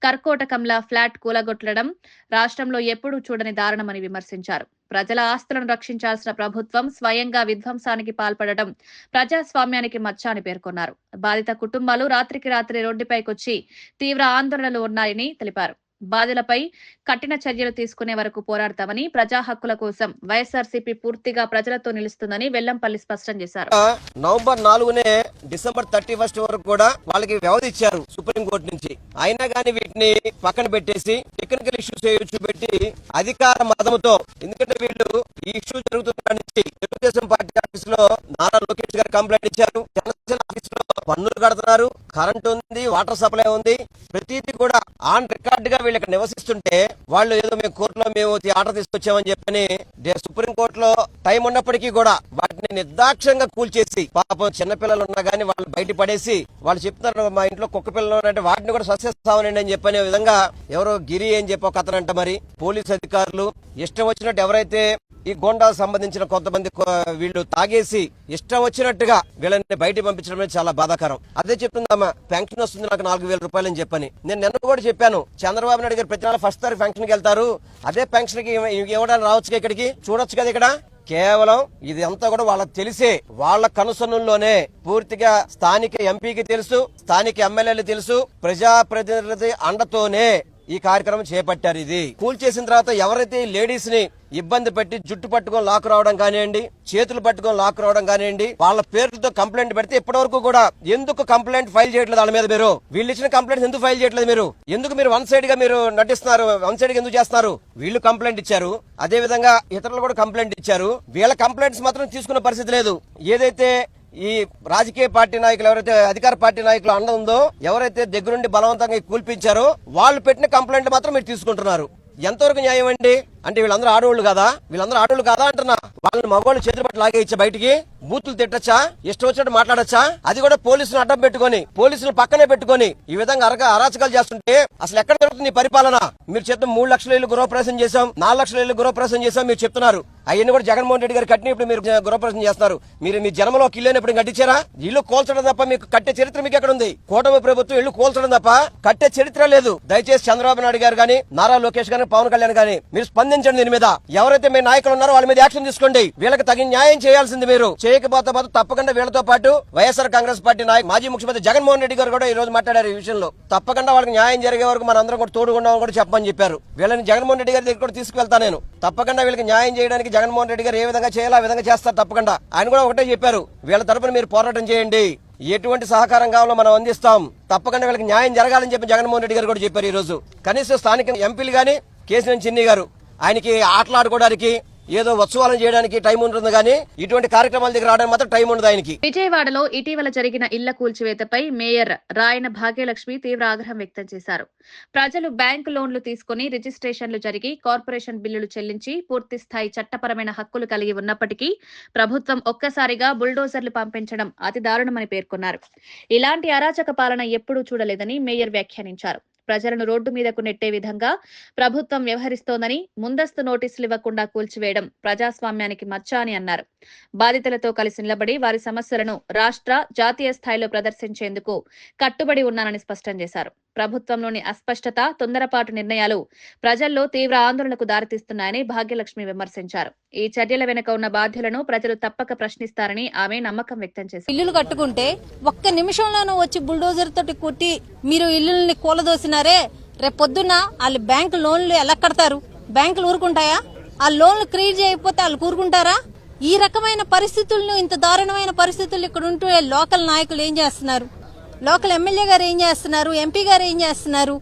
కర్కోటకంలా ఫ్లాట్ కూలగొట్టడం రాష్ట్రంలో ఎప్పుడూ చూడని దారుణమని విమర్శించారు. ప్రజల ఆస్తులను రక్షించాల్సిన ప్రభుత్వం స్వయంగా విధ్వంసానికి పాల్పడడం ప్రజాస్వామ్యానికి మచ్చ అని పేర్కొన్నారు. బాధిత కుటుంబాలు రాత్రికి రాత్రి రోడ్డుపైకొచ్చి తీవ్ర ఆందోళనలు ఉన్నాయని తెలిపారు. బాధితులపై కఠిన చర్యలు తీసుకునే వరకు పోరాడతామని, ప్రజా హక్కుల కోసం వైఎస్ఆర్సీపీ పూర్తిగా ప్రజలతో నిలుస్తుందని వెల్లంపల్లి స్పష్టం చేశారు. నవంబర్ 4నే డిసెంబర్ 31 వరకు కూడా వాళ్ళకి వ్యవధి ఇచ్చారు సుప్రీంకోర్టు నుంచి. అయినా గానీ వీటిని పక్కన పెట్టేసి టెక్నికల్ ఇష్యూస్ చూపెట్టి అధికార మదముతో, ఎందుకంటే వీళ్ళు ఈ ఇష్యూ జరుగుతున్న నుంచి తెలుగుదేశం పార్టీ ఆఫీస్ లో నారా లోకేష్ గారు కంప్లైంట్ ఇచ్చారు, జనసేన ఆఫీస్ లో పన్నులు కడుతున్నారు, కరెంట్ ఉంది, వాటర్ సప్లై ఉంది, ప్రతిదీ కూడా ఆన్ రికార్డ్ గా వీళ్ళు ఇక్కడ నివసిస్తుంటే వాళ్ళు ఏదో మేము కోర్టులో మేము ఆర్డర్ తీసుకొచ్చామని చెప్పని సుప్రీంకోర్టులో టైం ఉన్నప్పటికీ కూడా వాటిని నిర్దాక్ష్యంగా కూల్చేసి, పాపం చిన్నపిల్లలు ఉన్నా గానీ వాళ్ళు బయట పడేసి వాళ్ళు చెప్తున్నారు మా ఇంట్లో కుక్క పిల్లలు ఉన్నారంటే వాటిని కూడా స్వచ్ఛస్తామనండి అని చెప్పనే విధంగా ఎవరో గిరి అని చెప్పి ఒక అతనంట. మరి పోలీసు అధికారులు ఇష్టం వచ్చినట్టు ఎవరైతే ఈ గోండాకు సంబంధించిన కొంతమంది వీళ్ళు తాగేసి ఇష్టం వచ్చినట్టుగా వీళ్ళని బయట పంపించడమే చాలా బాధాకరం. అదే చెప్తుందమ్మా, పెన్షన్ వస్తుంది నాకు 4000 రూపాయలు అని చెప్పని. నేను నిన్న కూడా చెప్పాను, చంద్రబాబు నాయుడు గారు ప్రతి నెల 1st తారీఖు పెన్షన్ కి వెళ్తారు, అదే పెన్షన్ కి ఇవ్వడానికి రావచ్చు, ఇక్కడికి చూడొచ్చు కదా. ఇక్కడ కేవలం ఇది అంతా కూడా వాళ్ళకి తెలిసే, వాళ్ళ కనుసన్నుల్లోనే పూర్తిగా స్థానిక ఎంపీకి తెలుసు, స్థానిక ఎమ్మెల్యేలు తెలుసు, ప్రజాప్రతినిధి అండతోనే ఈ కార్యక్రమం చేపట్టారు. ఇది కూల్చేసిన తర్వాత ఎవరైతే లేడీస్ ని ఇబ్బంది పెట్టి జుట్టు పట్టుకొని లాక్ రావడం కానివ్వండి, చేతులు పట్టుకొని లాక్ రావడం కానివ్వండి, వాళ్ళ పేర్లతో కంప్లైంట్ పెడితే ఇప్పటి వరకు కూడా ఎందుకు కంప్లైంట్ ఫైల్ చేయట్లేదు వాళ్ళ మీద? మీరు వీళ్ళు ఇచ్చిన కంప్లైంట్ ఎందుకు ఫైల్ చేయట్లేదు? ఎందుకు మీరు వన్ సైడ్ గా మీరు నటిస్తున్నారు? వన్ సైడ్ గా ఎందుకు చేస్తున్నారు? వీళ్ళు కంప్లైంట్ ఇచ్చారు, అదే విధంగా ఇతరులు కూడా కంప్లైంట్ ఇచ్చారు. వీళ్ళ కంప్లైంట్స్ మాత్రం తీసుకున్న పరిస్థితి లేదు. ఏదైతే ఈ రాజకీయ పార్టీ నాయకులు, ఎవరైతే అధికార పార్టీ నాయకులు అండ ఉందో, ఎవరైతే దగ్గరుండి బలవంతంగా కూల్పించారో వాళ్ళు పెట్టిన కంప్లైంట్ మాత్రం మీరు తీసుకుంటున్నారు. ఎంతవరకు న్యాయం అండి? అంటే వీళ్ళందరూ ఆడవాళ్ళు కాదా? వీళ్ళందరూ ఆడవాళ్ళు కాదా అంటున్నా. వాళ్ళని మగవాళ్ళు చేతులు పట్టి లాగేయచ్చా బయటికి? బూతులు తిట్టచ్చా? ఇష్టం వచ్చినట్టు మాట్లాడచ్చా? అది కూడా పోలీసులు అడ్డం పెట్టుకొని, పోలీసులు పక్కనే పెట్టుకొని ఈ విధంగా అరాచకాలు చేస్తుంటే అసలు ఎక్కడ జరుగుతుంది పరిపాలన? మీరు చెప్తున్న 3 లక్షల ఇల్లు గృహప్రవేశం చేశాం, 4 లక్షల ఇల్లు గృహప్రవేశం చేశాం మీరు చెప్తున్నారు. అవన్నీ కూడా జగన్మోహన్ రెడ్డి గారు కట్టిన ఇప్పుడు మీరు గృహప్రవేశం చేస్తున్నారు. మీరు మీ జన్మలో ఒక ఇల్లు ఎప్పుడు కట్టించారా? ఇల్లు కోల్చడం తప్ప మీకు కట్టే చరిత్ర మీకు ఎక్కడ ఉంది? కూటమి ప్రభుత్వం ఇల్లు కోల్చడం తప్ప కట్టే చరిత్ర లేదు. దయచేసి చంద్రబాబు నాయుడు గారు గానీ, నారా లోకేష్ గానీ, పవన్ కళ్యాణ్ గానీ మీరు స్పందించండి. దీని మీద ఎవరైతే మీ నాయకులు ఉన్నారో వాళ్ళ మీద యాక్షన్ తీసుకోండి. వీళ్ళకి తగిన న్యాయం చేయాల్సింది. మీరు చేయకపోతే తప్పకుండా వీళ్ళతో పాటు వైఎస్ఆర్ కాంగ్రెస్ పార్టీ నాయకులు, మాజీ ముఖ్యమంత్రి జగన్మోహన్ రెడ్డి గారు కూడా ఈ రోజు మాట్లాడారు ఈ విషయంలో. తప్పకుండా వాళ్ళకి న్యాయం జరిగే వరకు మన అందరం కూడా తోడుగుండామని కూడా చెప్పమని చెప్పారు. వీళ్ళని జగన్మోహన్ రెడ్డి గారి దగ్గర కూడా తీసుకువెళ్తా నేను. తప్పకుండా వీళ్ళకి న్యాయం చేయడానికి జగన్మోహన్ రెడ్డి గారు ఏ విధంగా చేయాలో ఆ విధంగా చేస్తారు తప్పకుండా. ఆయన కూడా ఒకటే చెప్పారు, వీళ్ళ తరపున మీరు పోరాటం చేయండి, ఎటువంటి సహకారం కావాలో మనం అందిస్తాం, తప్పకుండా వీళ్ళకి న్యాయం జరగాలని చెప్పి జగన్మోహన్ రెడ్డి గారు కూడా చెప్పారు. ఈ రోజు కనీసం స్థానిక ఎంపీలు గానీ, కేసీఆర్ చిన్ని గారు ఆయనకి ఆటలాడుకోవడానికి ఏదో ఉత్సవాలను చేయడానికి టైం ఉంటుంది కానీ ఇటువంటి కార్యక్రమాల దగ్గర రావడానికి మాత్రం టైం ఉండదు ఆయనకి. విజయవాడలో ఇటీవల జరిగిన ఇళ్ల కూల్చివేతపై మేయర్ రాయన భాగ్యలక్ష్మి తీవ్ర ఆగ్రహం వ్యక్తం చేశారు. ప్రజలు బ్యాంకు లోన్లు తీసుకుని రిజిస్ట్రేషన్లు జరిగి కార్పొరేషన్ బిల్లులు చెల్లించి పూర్తి స్థాయి చట్టపరమైన హక్కులు కలిగి ఉన్నప్పటికీ ప్రభుత్వం ఒక్కసారిగా బుల్డోజర్లు పంపించడం అతి దారుణమని పేర్కొన్నారు. ఇలాంటి అరాచక పాలన ఎప్పుడూ చూడలేదని మేయర్ వ్యాఖ్యానించారు. ప్రజలను రోడ్డు మీదకు నెట్టే విధంగా ప్రభుత్వం వ్యవహరిస్తోందని, ముందస్తు నోటీసులు ఇవ్వకుండా కూల్చివేయడం ప్రజాస్వామ్యానికి మచ్చ అని అన్నారు. బాధితులతో కలిసి నిలబడి వారి సమస్యలను రాష్ట్ర, జాతీయ స్థాయిలో ప్రదర్శించేందుకు కట్టుబడి ఉన్నానని స్పష్టం చేశారు. ప్రభుత్వంలోని అస్పష్టత, తొందరపాటు నిర్ణయాలు ప్రజల్లో తీవ్ర ఆందోళనకు దారితీస్తున్నాయని భాగ్యలక్ష్మి విమర్శించారు. ఈ చర్యల వెనుక ఉన్న బాధ్యులను ప్రజలు తప్పక ప్రశ్నిస్తారని ఆమె నమ్మకం వ్యక్తం చేశారు. ఇల్లులు కట్టుకుంటే ఒక్క నిమిషంలోనూ వచ్చి బుల్డోజర్ తోటి కొట్టి మీరు ఇల్లుల్ని కూలదోసినారే, రేపొద్దున వాళ్ళు బ్యాంకు లోన్లు ఎలా కడతారు? బ్యాంకులు ఊరుకుంటాయా? ఆ లోన్లు క్లియర్ చేయకపోతే వాళ్ళు ఊరుకుంటారా? ఈ రకమైన పరిస్థితులను, ఇంత దారుణమైన పరిస్థితులు ఇక్కడ ఉంటూ లోకల్ నాయకులు ఏం చేస్తున్నారు? లోకల్ ఎమ్మెల్యే గారు ఏం చేస్తున్నారు? ఎంపీ గారు ఏం చేస్తున్నారు?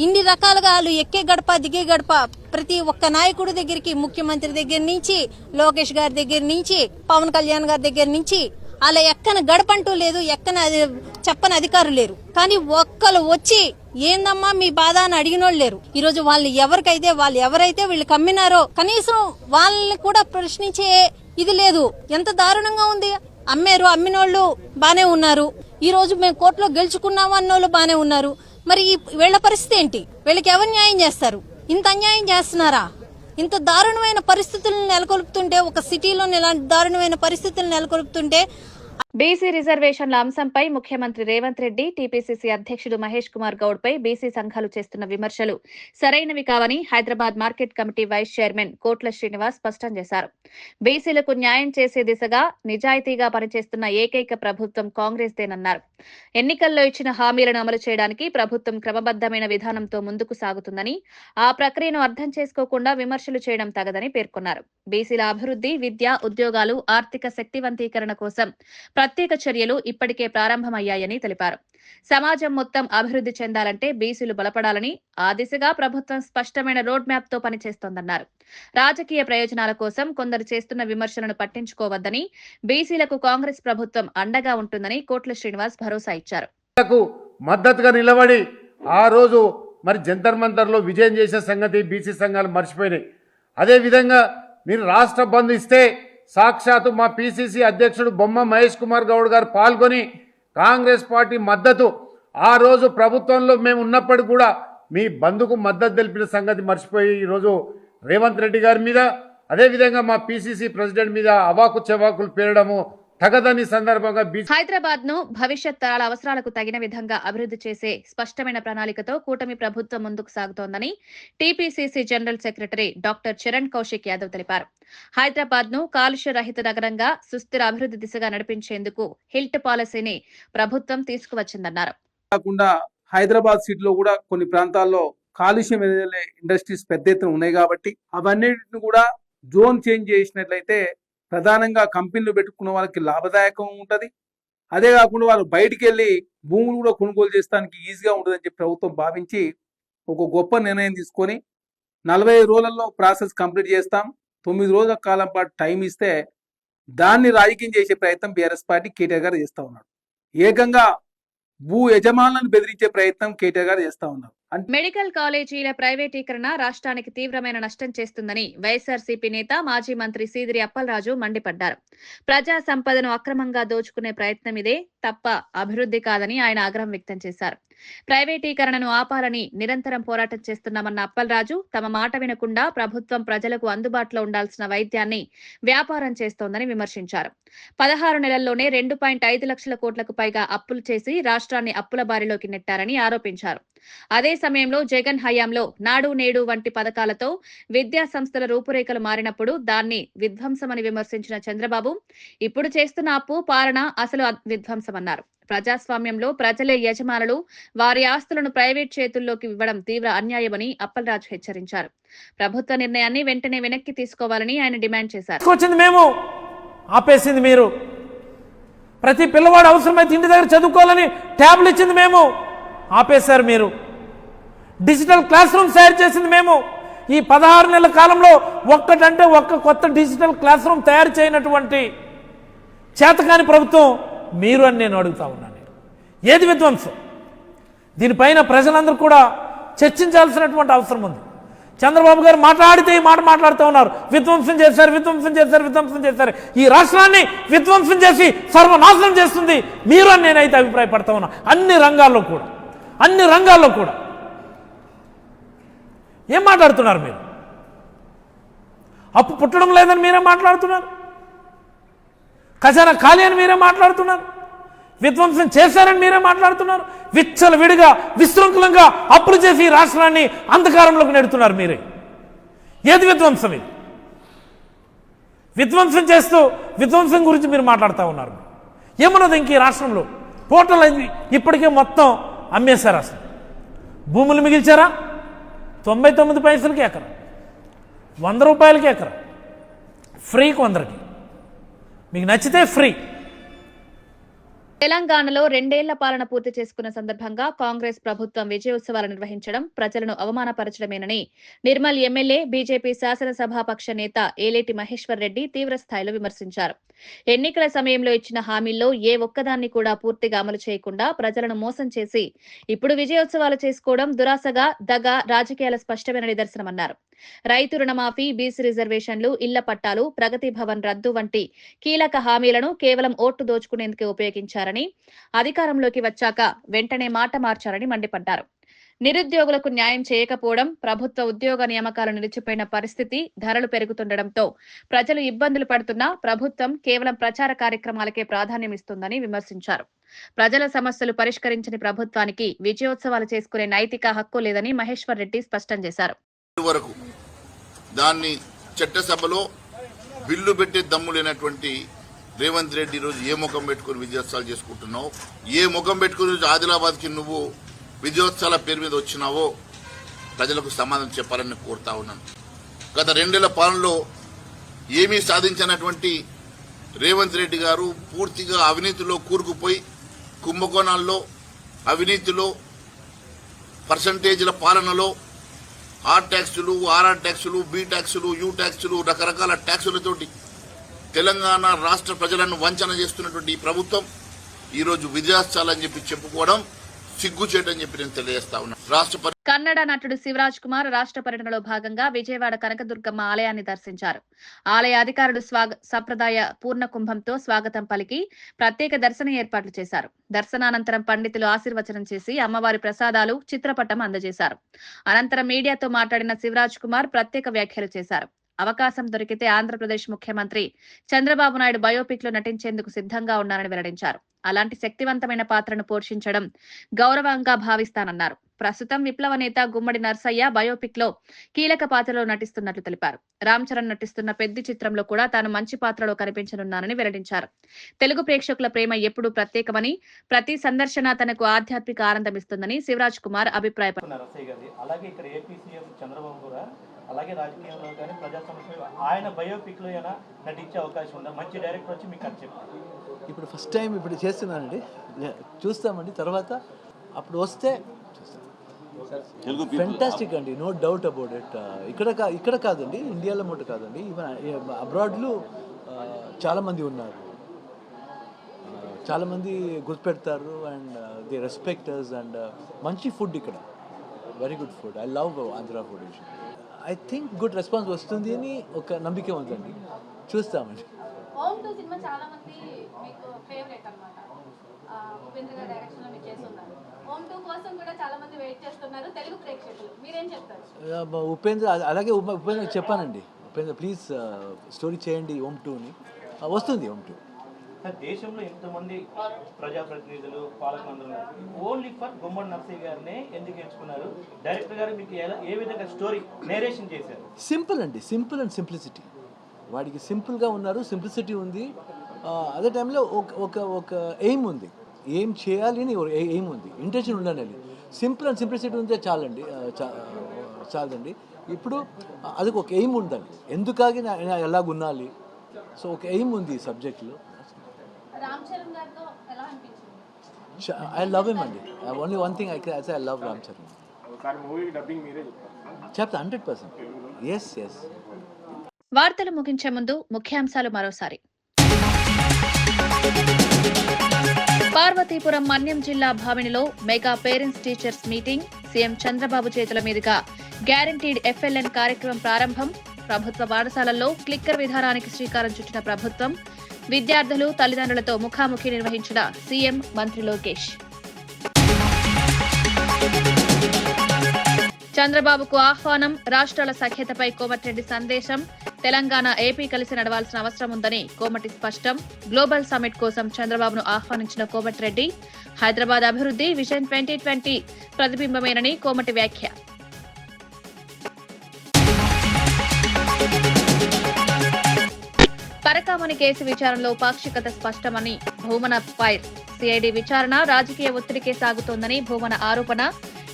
ఇన్ని రకాలుగా వాళ్ళు ఎక్కే గడప దిగే గడప ప్రతి ఒక్క నాయకుడి దగ్గరికి, ముఖ్యమంత్రి దగ్గర నుంచి, లోకేష్ గారి దగ్గర నుంచి, పవన్ కళ్యాణ్ గారి దగ్గర నుంచి అలా ఎక్కన గడపంటూ లేదు, ఎక్కన చెప్పని అధికారులు లేరు. కానీ ఒక్కరు వచ్చి ఏందమ్మా మీ బాధ అని అడిగినోళ్ళు లేరు. ఈ రోజు వాళ్ళు ఎవరైతే వీళ్ళు కమ్మినారో కనీసం వాళ్ళని కూడా ప్రశ్నించే ఇది లేదు. ఎంత దారుణంగా ఉంది. అమ్మినోళ్ళు బానే ఉన్నారు, ఈ రోజు మేము కోర్టులో గెలుచుకున్నాము అన్నోళ్ళు బానే ఉన్నారు. మరి వీళ్ళ పరిస్థితి ఏంటి? వీళ్ళకి ఎవరు న్యాయం చేస్తారు? ఇంత అన్యాయం చేస్తున్నారా? ఇంత దారుణమైన పరిస్థితులను నెలకొల్పుతుంటే, ఒక సిటీలో ఇలాంటి దారుణమైన పరిస్థితులను నెలకొల్పుతుంటే బీసీ రిజర్వేషన్ల అంశంపై ముఖ్యమంత్రి రేవంత్ రెడ్డి, టీపీసీసీ అధ్యక్షుడు మహేష్ కుమార్ గౌడ్ పై బీసీ సంఘాలు చేస్తున్న విమర్శలు సరైనవి కావని Hyderabad market committee vice chairman Kotla Srinivas స్పష్టం చేశారు. బీసీలకు న్యాయం చేసే దిశగా నిజాయితీగా పనిచేస్తున్న ఏకైక ప్రభుత్వం కాంగ్రెస్దేనన్నారు. ఎన్నికల్లో ఇచ్చిన హామీలను అమలు చేయడానికి ప్రభుత్వం క్రమబద్దమైన విధానంతో ముందుకు సాగుతుందని, ఆ ప్రక్రియను అర్థం చేసుకోకుండా విమర్శలు చేయడం తగదని పేర్కొన్నారు. బీసీల అభివృద్ధి, విద్య, ఉద్యోగాలు, ఆర్థిక శక్తివంతీకరణ కోసం ప్రత్యేక చర్యలు ఇప్పటికే ప్రారంభమయ్యాయని తెలిపారు. సమాజం మొత్తం అభివృద్ధి చెందాలంటే బీసీలు బలపడాలని, ఆ దిశగా ప్రభుత్వం స్పష్టమైన రోడ్ మ్యాప్ తో పనిచేస్తోందన్నారు. రాజకీయ ప్రయోజనాల కోసం కొందరు చేస్తున్న విమర్శలను పట్టించుకోవద్దని, బీసీలకు కాంగ్రెస్ ప్రభుత్వం అండగా ఉంటుందని కోట్ల శ్రీనివాస్ భరోసా ఇచ్చారు. మద్దతుగా నిలబడి ఆ రోజు మరి జంతర్ మంతర్ లో విజయం చేసే సంగతి బీసీ సంఘాలు మర్చిపోయినాయి. అదే విధంగా మీరు రాష్ట్ర బంద్ ఇస్తే సాక్షాత్తు మా పిసిసి అధ్యక్షుడు బొమ్మ మహేష్ కుమార్ గౌడ్ గారు పాల్గొని కాంగ్రెస్ పార్టీ మద్దతు, ఆ రోజు ప్రభుత్వంలో మేము ఉన్నప్పటికీ కూడా మీ బంద్కు మద్దతు తెలిపిన సంగతి మర్చిపోయి ఈరోజు రేవంత్ రెడ్డి గారి మీద, అదేవిధంగా మా పిసిసి ప్రెసిడెంట్ మీద అవాకు చెవాకులు పేరడము తగదని సందర్భంగా హైదరాబాద్ ను భవిష్యత్ తరాల అవసరాలకు తగిన విధంగా అభివృద్ధి చేసే స్పష్టమైన ప్రణాళికతో కూటమి ప్రభుత్వం ముందుకు సాగుతోందని TPCC general secretary doctor Charan Kaushik Yadav తెలిపారు. హైదరాబాద్ ను కాలుష్య రహిత నగరంగా సుస్థిర అభివృద్ధి దిశగా నడిపించేందుకు హిల్ట్ పాలసీని ప్రభుత్వం తీసుకువచ్చిందన్నారు. కాకుండా హైదరాబాద్ సిటీలో కూడా కొన్ని ప్రాంతాల్లో కాలుష్యం ఎదిలే ఇండస్ట్రీస్ పెద్ద ఎత్తున ఉన్నాయి కాబట్టి అవన్నిటిని కూడా జోన్ చేంజ్ చేసినట్లయితే ప్రధానంగా కంపెనీలు పెట్టుకున్న వాళ్ళకి లాభదాయకం ఉంటుంది. అదే కాకుండా వాళ్ళు బయటికి వెళ్ళి భూములు కూడా కొనుగోలు చేస్తానికి ఈజీగా ఉంటుందని చెప్పి ప్రభుత్వం భావించి ఒక గొప్ప నిర్ణయం తీసుకొని 45 రోజులలో ప్రాసెస్ కంప్లీట్ చేస్తాం, 9 రోజుల కాలం పాటు టైం ఇస్తే దాన్ని రాజకీయం చేసే ప్రయత్నం బీఆర్ఎస్ పార్టీ కేటీఆర్ గారు చేస్తూ ఉన్నాడు. ఏకంగా భూ యజమానులను బెదిరించే ప్రయత్నం కేటీఆర్ గారు చేస్తా ఉన్నారు. మెడికల్ కాలేజీల ప్రైవేటీకరణ రాష్ట్రానికి తీవ్రమైన నష్టం చేస్తుందని వైఎస్ఆర్సీపీ నేత, మాజీ మంత్రి సీదిరి అప్పలరాజు మండిపడ్డారు. ప్రజా సంపదను అక్రమంగా దోచుకునే ప్రయత్నం ఇదే తప్ప అభివృద్ధి కాదని ఆయన ఆగ్రహం వ్యక్తం చేశారు. ప్రైవేటీకరణను ఆపాలని నిరంతరం పోరాటం చేస్తున్నామన్న అప్పలరాజు, తమ మాట వినకుండా ప్రభుత్వం ప్రజలకు అందుబాటులో ఉండాల్సిన వైద్యాన్ని వ్యాపారం చేస్తోందని విమర్శించారు. 16 నెలల్లోనే 2.5 లక్షల కోట్లకు పైగా అప్పులు చేసి రాష్ట్రాన్ని అప్పుల బారిలోకి నెట్టారని ఆరోపించారు. అదే సమయంలో జగన్ హయాంలో నాడు నేడు వంటి పథకాలతో విద్యా సంస్థల రూపురేఖలు మారినప్పుడు దాన్ని విధ్వంసమని విమర్శించిన చంద్రబాబు, ఇప్పుడు చేస్తున్న అప్పు పాలన అసలు విధ్వంసమన్నారు. ప్రజాస్వామ్యంలో ప్రజలే యజమానులు, వారి ఆస్తులను ప్రైవేట్ చేతుల్లోకి ఇవ్వడం తీవ్ర అన్యాయమని అప్పలరాజు హెచ్చరించారు. ప్రభుత్వ నిర్ణయాన్ని వెంటనే వెనక్కి తీసుకోవాలని ఆయన డిమాండ్ చేశారు. మేము ఆపేసింది మీరు, ప్రతి పిల్లవాడు అవసరమైతే ఇంటి దగ్గర చదువుకోవాలని ట్యాబ్లు ఇచ్చింది మేము, ఆపేశారు మీరు. డిజిటల్ క్లాస్ రూమ్స్ తయారు చేసింది మేము, ఈ 16 నెలల కాలంలో ఒక్కటంటే ఒక్క కొత్త డిజిటల్ క్లాస్ రూమ్ తయారు చేయనటువంటి చేతకాని ప్రభుత్వం మీరు అని నేను అడుగుతా ఉన్నాను. ఏది విధ్వంసం? దీనిపైన ప్రజలందరూ కూడా చర్చించాల్సినటువంటి అవసరం ఉంది. చంద్రబాబు గారు మాట్లాడితే ఈ మాట మాట్లాడుతూ ఉన్నారు, విధ్వంసం చేశారు, విధ్వంసం చేశారు, విధ్వంసం చేశారు. ఈ రాష్ట్రాన్ని విధ్వంసం చేసి సర్వనాశనం చేస్తుంది మీరు అని నేనైతే అభిప్రాయపడతా ఉన్నా. అన్ని రంగాల్లో కూడా ఏం మాట్లాడుతున్నారు మీరు? అప్పు పుట్టడం లేదని మీరే మాట్లాడుతున్నారు, ఖజానా ఖాళీ అని మీరే మాట్లాడుతున్నారు, విధ్వంసం చేశారని మీరే మాట్లాడుతున్నారు, విచ్చలవిడిగా విశృంఖలంగా అప్పులు చేసి ఈ రాష్ట్రాన్ని అంధకారంలోకి నెడుతున్నారు మీరే. ఏది విధ్వంసం? ఇది విధ్వంసం చేస్తూ విధ్వంసం గురించి మీరు మాట్లాడుతూ ఉన్నారు. ఏమన్నది ఇంక ఈ రాష్ట్రంలో? టోటల్ ఇప్పటికే మొత్తం అమ్మేశారు. అసలు భూములు మిగిల్చారా? 99 పైసలకి ఎకరా, 100 రూపాయలకి ఎకరా, ఫ్రీకి 100కి, మీకు నచ్చితే ఫ్రీ. తెలంగాణలో 2 ఏళ్ల పాలన పూర్తి చేసుకున్న సందర్భంగా కాంగ్రెస్ ప్రభుత్వం విజయోత్సవాలు నిర్వహించడం ప్రజలను అవమానపరచడమేనని నిర్మల్ ఎమ్మెల్యే బీజేపీ శాసనసభాపక్ష నేత ఏలేటి మహేశ్వర్ రెడ్డి తీవ్రస్థాయిలో విమర్శించారు. ఎన్నికల సమయంలో ఇచ్చిన హామీల్లో ఏ ఒక్కదాన్ని కూడా పూర్తిగా అమలు చేయకుండా ప్రజలను మోసం చేసి ఇప్పుడు విజయోత్సవాలు చేసుకోవడం దురాశగా, దగా రాజకీయాల స్పష్టమైన నిదర్శనమన్నారు. రైతు రుణమాఫీ, బీసీ రిజర్వేషన్లు, ఇళ్ల పట్టాలు, ప్రగతి భవన్ రద్దు వంటి కీలక హామీలను కేవలం ఓట్లు దోచుకునేందుకే ఉపయోగించారని, అధికారంలోకి వచ్చాక వెంటనే మాట మార్చారని మండిపడ్డారు. నిరుద్యోగులకు న్యాయం చేయకపోవడం, ప్రభుత్వ ఉద్యోగ నియామకాలు నిలిచిపోయిన పరిస్థితి, ధరలు పెరుగుతుండటంతో ప్రజలు ఇబ్బందులు పడుతున్నా ప్రభుత్వం కేవలం ప్రచార కార్యక్రమాలకే ప్రాధాన్యమిస్తుందని విమర్శించారు. ప్రజల సమస్యలు పరిష్కరించని ప్రభుత్వానికి విజయోత్సవాలు చేసుకునే నైతిక హక్కు లేదని మహేశ్వర్ రెడ్డి స్పష్టం చేశారు. వరకు దాన్ని చట్టసభలో బిల్లు పెట్టే దమ్ము లేనటువంటి రేవంత్ రెడ్డి రోజు ఏ ముఖం పెట్టుకుని విజయోత్సవాలు చేసుకుంటున్నావు, ఏ ముఖం పెట్టుకుని ఆదిలాబాద్కి నువ్వు విజయోత్సవాల పేరు మీద వచ్చినావో ప్రజలకు సమాధానం చెప్పాలని కోరుతా ఉన్నాను. గత 2 ఏళ్ల పాలనలో ఏమీ సాధించినటువంటి రేవంత్ రెడ్డి గారు పూర్తిగా అవినీతిలో కూరుకుపోయి కుంభకోణాల్లో, అవినీతిలో, పర్సంటేజీల పాలనలో, ఆర్ ట్యాక్సులు, ఆర్ఆర్ ట్యాక్సులు, బి ట్యాక్సులు, యూ ట్యాక్సులు, రకరకాల ట్యాక్సులతోటి తెలంగాణ రాష్ట్ర ప్రజలను వంచన చేస్తున్నటువంటి ఈ ప్రభుత్వం ఈరోజు విజయోత్సవాలని చెప్పి చెప్పుకోవడం సిగ్గుచేటని చెప్పి నేను తెలియజేస్తా ఉన్నా. కన్నడ నటుడు శివరాజ్ కుమార్ రాష్ట్ర పర్యటనలో భాగంగా విజయవాడ కనకదుర్గమ్మ ఆలయాన్ని దర్శించారు. ఆలయ అధికారులు సంప్రదాయ పూర్ణ కుంభంతో స్వాగతం పలికి ప్రత్యేక దర్శన ఏర్పాట్లు చేశారు. దర్శనానంతరం పండితులు ఆశీర్వచనం చేసి అమ్మవారి ప్రసాదాలు, చిత్రపటం అందజేశారు. అనంతరం మీడియాతో మాట్లాడిన శివరాజ్ కుమార్ ప్రత్యేక వ్యాఖ్యలు చేశారు. అవకాశం దొరికితే ఆంధ్రప్రదేశ్ ముఖ్యమంత్రి చంద్రబాబు నాయుడు బయోపిక్ లో నటించేందుకు సిద్ధంగా ఉన్నారని వెల్లడించారు. అలాంటి శక్తివంతమైన పాత్రను పోషించడం గౌరవంగా భావిస్తానన్నారు. ప్రస్తుతం విప్లవ నేత గుమ్మడి నర్సయ్య బయోపిక్ లో కీలక పాత్రలో నటిస్తున్నట్లు తెలిపారు. రామ్ చరణ్ నటిస్తున్న పెద్ది చిత్రంలో కూడా తాను మంచి పాత్రలో కనిపించనున్నానని వెల్లడించారు. తెలుగు ప్రేక్షకుల ప్రేమ ఎప్పుడూ ప్రత్యేకమని, ప్రతి సందర్శన తనకు ఆధ్యాత్మిక ఆనందమిస్తుందని శివరాజ్ కుమార్ అభిప్రాయపడ్డారు. అలాగే రాజకీయంలో కానీ ప్రజా సమస్యలు ఆయన బయోపిక్ లో అయినా నటించే అవకాశం ఉందా? మంచి డైరెక్టర్ వచ్చి మీకు అది చెప్పారు. ఇప్పుడు ఫస్ట్ టైం ఇప్పుడు చేస్తున్నానండి, చూస్తామండి. తర్వాత అప్పుడు వస్తే ఫెంటాస్టిక్ అండి, నో డౌట్ అబౌట్ ఇట్. ఇక్కడ కాదండి, ఇండియాలో మొట్ట కాదండి, ఈవెన్ అబ్రాడ్లో చాలామంది ఉన్నారు, చాలామంది గుర్తుపెడతారు అండ్ దే రెస్పెక్టర్స్. అండ్ మంచి ఫుడ్ ఇక్కడ, very good food. I love Andhra food. I think good response వస్తుంది అని ఒక నమ్మకం ఉందండి, చూస్తామండి. ఉపేంద్ర, అలాగే ఉపేంద్ర చెప్పానండి, ఉపేంద్ర ప్లీజ్ స్టోరీ చేయండి ఓం 2ని. వస్తుంది ఓం 2. దేశంలో ఎంతమంది ప్రజాప్రతినిధులు, పాలకులందరూ ఓన్లీ ఫర్ గుమ్మడి నర్సయ్య గారినే ఎందుకు ఎంచుకున్నారు? డైరెక్టర్ గారు మీకు ఏ విధంగా స్టోరీ నేరేషన్ చేశారు? సింపుల్ అండి, సింపుల్ అండ్ సింప్లిసిటీ. వాడికి సింపుల్గా ఉన్నారు, సింప్లిసిటీ ఉంది. అదే టైంలో ఒక ఎయిమ్ ఉంది, ఏం చేయాలి అని ఎయిమ్ ఉంది, ఇంటెన్షన్ ఉండాలి. సింపుల్ అండ్ సింప్లిసిటీ ఉంటే చాలండి, చాలండి. ఇప్పుడు అది ఒక ఎయిమ్ ఉండాలి, ఎందుకాగి ఎలాగున్నాలి. సో ఒక ఎయిమ్ ఉంది ఈ సబ్జెక్ట్లో. I love him అండి. Only one thing I can say, I love Ram Charan. చెప్తా 100%. Yes yes. వార్తలు ముగించే ముందు ముఖ్యాంశాలు మరోసారి. పార్వతీపురం మన్యం జిల్లా భావినిలో mega parents teachers meeting. CM Chandrababu చేతుల మీదుగా గ్యారంటీడ్ ఎఫ్ఎల్ఎన్ కార్యక్రమం ప్రారంభం. ప్రభుత్వ పాఠశాలల్లో క్లిక్కర్ విధానానికి శ్రీకారం చుట్టిన ప్రభుత్వం. విద్యార్థులు తల్లిదండ్రులతో ముఖాముఖి నిర్వహించిన సీఎం, మంత్రి లోకేష్. చంద్రబాబుకు ఆహ్వానం. రాష్ట్రాల సఖ్యతపై కోమటిరెడ్డి సందేశం. తెలంగాణ, ఏపీ కలిసి నడవాల్సిన అవసరం ఉందని కోమటి స్పష్టం. గ్లోబల్ సమ్మిట్ కోసం చంద్రబాబును ఆహ్వానించిన కోమటిరెడ్డి. హైదరాబాద్ అభివృద్ధి విజన్ 2020 ప్రతిబింబమేనని కోమటి వ్యాఖ్య. పరకామణి కేసు విచారణలో పాక్షికత స్పష్టమని భూమన ఫైర్. సిఐడి విచారణ రాజకీయ ఒత్తిడికే సాగుతోందని భూమన ఆరోపణ.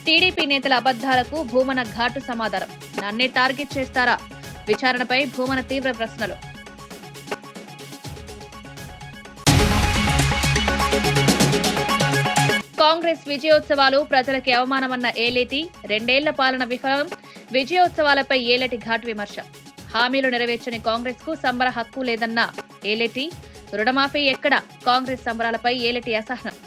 టీడీపీ నేతల అబద్దాలకు భూమన ఘాటు సమాధానం. నన్నే టార్గెట్ చేస్తారా? విచారణపై భూమన తీవ్ర ప్రశ్నలు. కాంగ్రెస్ విజయోత్సవాలు ప్రజలకి అవమానమన్న ఏలేటి. 2 ఏళ్ల పాలన విఫలం. విజయోత్సవాలపై ఏలేటి ఘాటు విమర్శ. హామీలు నెరవేర్చని కాంగ్రెస్ కు సంబర హక్కు లేదన్న ఏలేటి. రుణమాఫీ ఎక్కడ? కాంగ్రెస్ సంబరాలపై ఏలేటి అసహనం.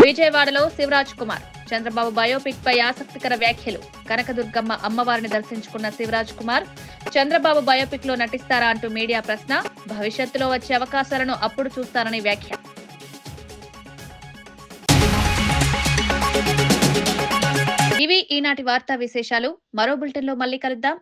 విజయవాడలో శివరాజ్ కుమార్. చంద్రబాబు బయోపిక్ పై ఆసక్తికర వ్యాఖ్యలు. కనకదుర్గమ్మ అమ్మవారిని దర్శించుకున్న శివరాజ్ కుమార్ చంద్రబాబు బయోపిక్ లో నటిస్తారా అంటూ మీడియా ప్రశ్న. భవిష్యత్తులో వచ్చే అవకాశాలను అప్పుడు చూస్తారని వ్యాఖ్య. ఇవి ఈనాటి వార్తా విశేషాలు. మరో బులెటిన్లో మళ్ళీ కలుద్దాం.